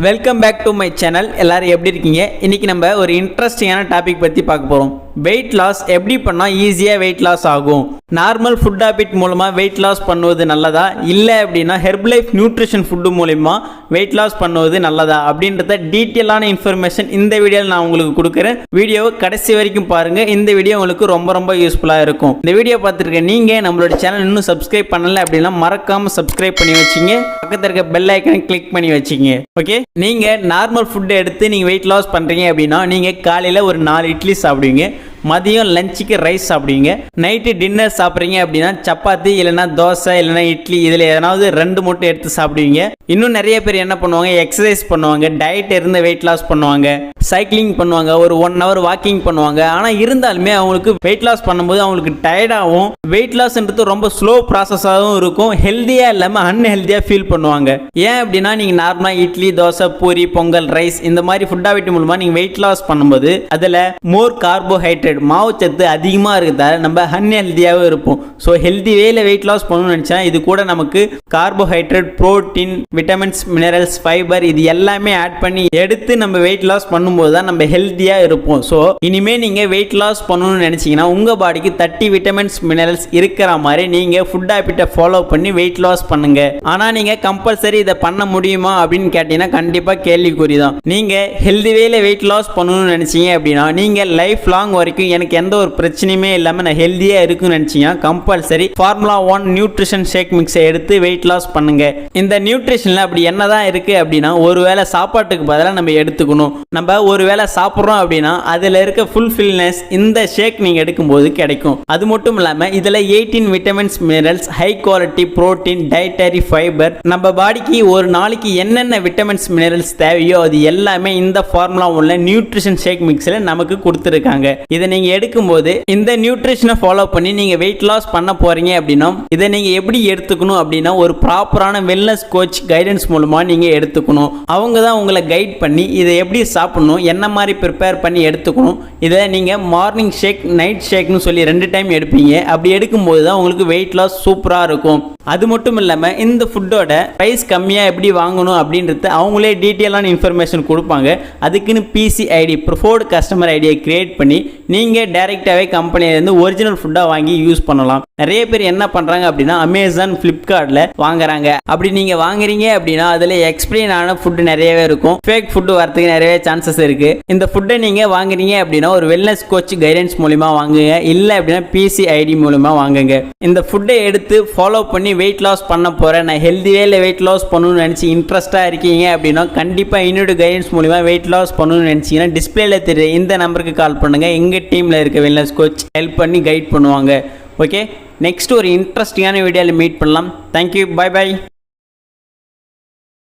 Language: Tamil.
Welcome back to my channel. எல்லாரும் எப்படி இருக்கீங்க? இன்னைக்கு நம்ம ஒரு இன்ட்ரெஸ்டிங்கான டாபிக் பற்றி பார்க்க போகிறோம். வெயிட் லாஸ் எப்படி பண்ணால் ஈஸியாக வெயிட் லாஸ் ஆகும், நார்மல் ஃபுட் ஹேபிட் மூலமாக வெயிட் லாஸ் பண்ணுவது நல்லதா, இல்லை அப்படின்னா ஹெர்பலைஃப் நியூட்ரிஷன் ஃபுட்டு மூலிமா வெயிட் லாஸ் பண்ணுவது நல்லதா அப்படின்றத டீட்டெயிலான இன்ஃபர்மேஷன் இந்த வீடியோவில் நான் உங்களுக்கு கொடுக்குறேன். வீடியோவை கடைசி வரைக்கும் பாருங்கள். இந்த வீடியோ உங்களுக்கு ரொம்ப யூஸ்ஃபுல்லாக இருக்கும். இந்த வீடியோ பார்த்துருக்கேன் நீங்கள் நம்மளோட சேனல் இன்னும் சப்ஸ்கிரைப் பண்ணலை அப்படின்னா மறக்காமல் சப்ஸ்கிரைப் பண்ணி வச்சிங்க, பக்கத்தில் இருக்க பெல் ஐக்கனை கிளிக் பண்ணி வச்சிங்க. ஓகே, நீங்கள் நார்மல் ஃபுட்டை எடுத்து நீங்கள் வெயிட் லாஸ் பண்ணுறீங்க அப்படின்னா நீங்கள் காலையில் ஒரு 4 இட்லி சாப்பிடுவீங்க, மதியம் லஞ்சுக்கு ரைஸ் சாப்பிடுவீங்க, நைட்டு டின்னர் சாப்பிட்றீங்க அப்படின்னா சப்பாத்தி இல்லைனா தோசை இல்லைனா இட்லி இதில் எதனாவது 2 மட்டும் எடுத்து சாப்பிடுவீங்க. இன்னும் நிறைய பேர் என்ன பண்ணுவாங்க, எக்ஸசைஸ் பண்ணுவாங்க, டயட் இருந்து வெயிட் லாஸ் பண்ணுவாங்க, சைக்கிளிங் பண்ணுவாங்க, ஒரு 1 hour வாக்கிங் பண்ணுவாங்க. ஆனால் இருந்தாலுமே அவங்களுக்கு வெயிட் லாஸ் பண்ணும்போது அவங்களுக்கு டயர்டாகவும், வெயிட் லாஸ்ன்றது ரொம்ப ஸ்லோ ப்ராசஸாகவும் இருக்கும், ஹெல்த்தியாக இல்லாமல் அன்ஹெல்த்தியாக ஃபீல் பண்ணுவாங்க. ஏன் அப்படின்னா நீங்கள் நார்மலாக இட்லி தோசை பூரி பொங்கல் ரைஸ் இந்த மாதிரி ஃபுட் ஹேபிட் மூலமாக நீங்கள் வெயிட் லாஸ் பண்ணும்போது அதில் மோர் கார்போஹைட்ரேட் மாவுச்சத்து அதிகமாக இருக்கிறதால நம்ம அன்ஹெல்த்தியாகவே இருப்போம். ஸோ ஹெல்தி வேல வெயிட் லாஸ் பண்ணணும்னு நினச்சா இது கூட நமக்கு carbohydrate, protein, vitamins, minerals, fibre இது எல்லாமே ஆட் பண்ணி எடுத்து நம்ம வெயிட் லாஸ் பண்ணும்போது தான் நம்ம ஹெல்த்தியாக இருப்போம். ஸோ இனிமேல் நீங்கள் வெயிட் லாஸ் பண்ணணும்னு நினச்சிங்கன்னா உங்கள் பாடிக்கு 30 விட்டமின்ஸ் மினரல்ஸ் இருக்கிற மாதிரி நீங்கள் ஃபுட் ஹேபிட்டை ஃபாலோ பண்ணி வெயிட் லாஸ் பண்ணுங்க. ஆனால் நீங்கள் கம்பல்சரி இதை பண்ண முடியுமா அப்படின்னு கேட்டீங்கன்னா கண்டிப்பாக கேள்விக்குறி தான். நீங்கள் ஹெல்தி வேல வெயிட் லாஸ் பண்ணணும்னு நினச்சிங்க அப்படின்னா நீங்கள் லைஃப் லாங் வரைக்கும் எனக்கு எந்த ஒரு பிரச்சனையுமே இல்லாமல் நான் ஹெல்த்தியாக இருக்குன்னு நினச்சிங்கன்னா கம்பல்சரி ஃபார்முலா 1 நியூட்ரிஷன் ஷேக் மிக்ஸை எடுத்து வெயிட் லாஸ் பண்ணுங்க. இந்த நியூட்ரிஷனில் அப்படி என்னதான் இருக்குது அப்படின்னா, ஒருவேளை சாப்பாட்டுக்கு பதிலாக நம்ம எடுத்துக்கணும். நம்ம ஒருவேளை சாப்பிட்றோம் அப்படின்னா அதில் இருக்க ஃபுல்ஃபில்னஸ் இந்த ஷேக் நீங்கள் எடுக்கும்போது கிடைக்கும். அது மட்டும் இல்லாமல் இதில் 18 vitamins minerals, high quality protein, dietary fibre, நம்ம பாடிக்கு ஒரு நாளைக்கு என்னென்ன விட்டமின்ஸ் மினரல்ஸ் தேவையோ அது எல்லாமே இந்த ஃபார்முலா 1 நியூட்ரிஷன் ஷேக் மிக்ஸில் நமக்கு கொடுத்துருக்காங்க. இதை நீங்க எடுக்கும்போது இந்த நியூட்ரிஷனை ஃபாலோ பண்ணி நீங்க வெயிட் லாஸ் பண்ண போறீங்க அப்படின்னா இதை நீங்க எப்படி எடுத்துக்கணும் அப்படின்னா ஒரு ப்ராப்பரான வெல்னஸ் கோச் கைடன்ஸ் மூலமா நீங்க எடுத்துக்கணும். அவங்க தான் உங்களை கைட் பண்ணி இதை எப்படி சாப்பிடணும், என்ன மாதிரி ப்ரிப்பேர் பண்ணி எடுத்துக்கணும். இதை நீங்க மார்னிங் ஷேக் நைட் ஷேக்னு சொல்லி 2 டைம் எடுப்பீங்க. அப்படி எடுக்கும்போது தான் உங்களுக்கு வெயிட் லாஸ் சூப்பராக இருக்கும். அது மட்டும் இல்லாமல் இந்த ஃபுட்டோட ப்ரைஸ் கம்மியாக எப்படி வாங்கணும் அப்படின்றது அவங்களே டீட்டெயிலான இன்ஃபர்மேஷன் கொடுப்பாங்க. அதுக்குன்னு பிசிஐடி ப்ரிஃபர்டு கஸ்டமர் ஐடியை கிரியேட் பண்ணி நீங்கள் டைரெக்டாகவே கம்பெனிலேருந்து ஒரிஜினல் ஃபுட்டாக வாங்கி யூஸ் பண்ணலாம். நிறைய பேர் என்ன பண்ணுறாங்க அப்படின்னா அமேசான், ஃப்ளிப்கார்ட்டில் வாங்குறாங்க. அப்படி நீங்கள் வாங்குறீங்க அப்படின்னா அதில் எக்ஸ்பிளைன் ஆன ஃபுட்டு நிறையவே இருக்கும், ஃபேக் ஃபுட்டு வரதுக்கு நிறையவே சான்சஸ் இருக்குது. இந்த ஃபுட்டை நீங்கள் வாங்குறீங்க அப்படின்னா ஒரு வெல்னஸ் கோச் கைடன்ஸ் மூலிமா வாங்குங்க, இல்லை அப்படின்னா பிசிஐடி மூலிமா வாங்குங்க. இந்த ஃபுட்டை எடுத்து ஃபாலோ பண்ணி வெயிட் லாஸ் பண்ண போகிறேன், நான் ஹெல்தி வேல வெயிட் லாஸ் பண்ணணும்னு நினச்சி இன்ட்ரெஸ்ட்டாக இருக்கீங்க அப்படின்னா கண்டிப்பாக இன்னொரு கைடன்ஸ் மூலிமா வெயிட் லாஸ் பண்ணணும்னு நினச்சிங்கன்னா டிஸ்பிளேல தெரிய இந்த நம்பருக்கு கால் பண்ணுங்கள். எங்கள் டீமில் இருக்க வெல்னஸ் கோச் ஹெல்ப் பண்ணி கைட் பண்ணுவாங்க. ஓகே, நெக்ஸ்ட் ஒரு இன்ட்ரெஸ்டிங்கான வீடியோவில் மீட் பண்ணலாம். Thank you, bye by.